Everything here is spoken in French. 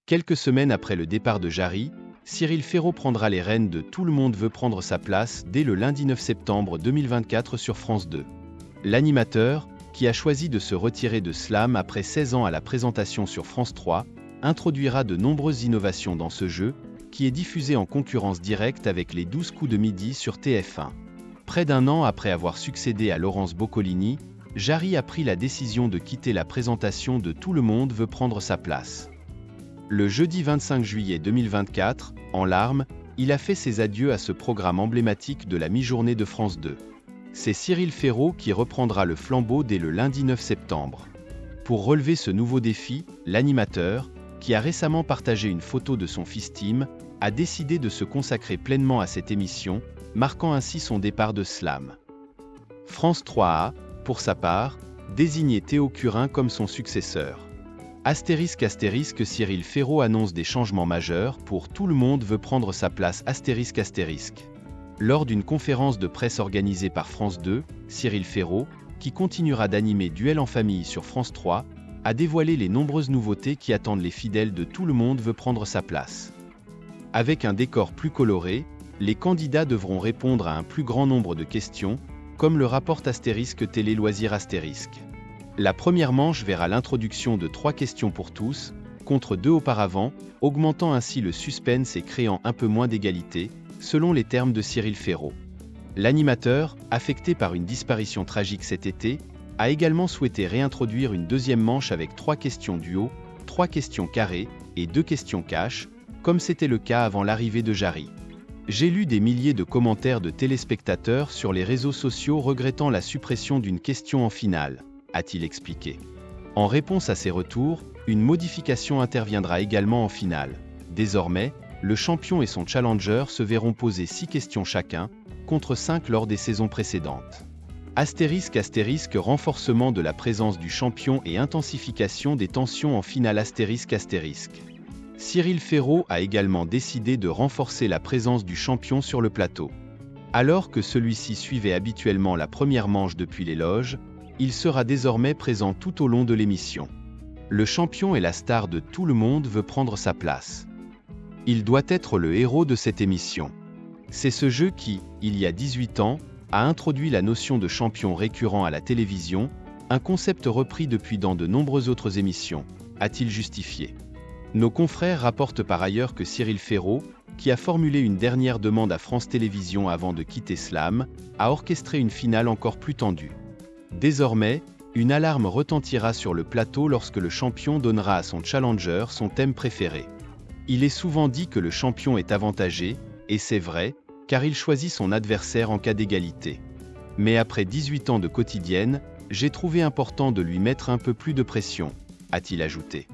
Quelques semaines après le départ de Jarry, Cyril Ferraud prendra les rênes de Tout le monde veut prendre sa place dès le lundi 9 septembre 2024 sur France 2. L'animateur, qui a choisi de se retirer de Slam après 16 ans à la présentation sur France 3, introduira de nombreuses innovations dans ce jeu, qui est diffusé en concurrence directe avec les 12 coups de midi sur TF1. Près d'un an après avoir succédé à Laurence Boccolini, Jarry a pris la décision de quitter la présentation de Tout le monde veut prendre sa place. Le jeudi 25 juillet 2024, en larmes, il a fait ses adieux à ce programme emblématique de la mi-journée de France 2. C'est Cyril Ferraud qui reprendra le flambeau dès le lundi 9 septembre. Pour relever ce nouveau défi, l'animateur, qui a récemment partagé une photo de son fils Tim, a décidé de se consacrer pleinement à cette émission, marquant ainsi son départ de Slam. France 3 a, pour sa part, désigné Théo Curin comme son successeur. Astérisque Cyril Ferraud annonce des changements majeurs pour Tout le monde veut prendre sa place astérisque. Lors d'une conférence de presse organisée par France 2, Cyril Ferraud, qui continuera d'animer Duel en famille sur France 3, a dévoilé les nombreuses nouveautés qui attendent les fidèles de Tout le monde veut prendre sa place. Avec un décor plus coloré, les candidats devront répondre à un plus grand nombre de questions, comme le rapporte Astérisque Télé Loisirs Astérisque. La première manche verra l'introduction de 3 questions pour tous, contre 2 auparavant, augmentant ainsi le suspense et créant un peu moins d'égalité, selon les termes de Cyril Ferraud. L'animateur, affecté par une disparition tragique cet été, a également souhaité réintroduire une deuxième manche avec 3 questions duo, 3 questions carrées et 2 questions cash, comme c'était le cas avant l'arrivée de Jarry. J'ai lu des milliers de commentaires de téléspectateurs sur les réseaux sociaux regrettant la suppression d'une question en finale, a-t-il expliqué. En réponse à ces retours, une modification interviendra également en finale. Désormais, le champion et son challenger se verront poser 6 questions chacun, contre 5 lors des saisons précédentes. Astérisque renforcement de la présence du champion et intensification des tensions en finale astérisque. Cyril Ferraud a également décidé de renforcer la présence du champion sur le plateau. Alors que celui-ci suivait habituellement la première manche depuis les loges, il sera désormais présent tout au long de l'émission. Le champion est la star de Tout le monde veut prendre sa place. Il doit être le héros de cette émission. C'est ce jeu qui, il y a 18 ans, a introduit la notion de champion récurrent à la télévision, un concept repris depuis dans de nombreuses autres émissions, a-t-il justifié. Nos confrères rapportent par ailleurs que Cyril Ferraud, qui a formulé une dernière demande à France Télévisions avant de quitter Slam, a orchestré une finale encore plus tendue. Désormais, une alarme retentira sur le plateau lorsque le champion donnera à son challenger son thème préféré. Il est souvent dit que le champion est avantagé, et c'est vrai, car il choisit son adversaire en cas d'égalité. Mais après 18 ans de quotidienne, j'ai trouvé important de lui mettre un peu plus de pression, a-t-il ajouté.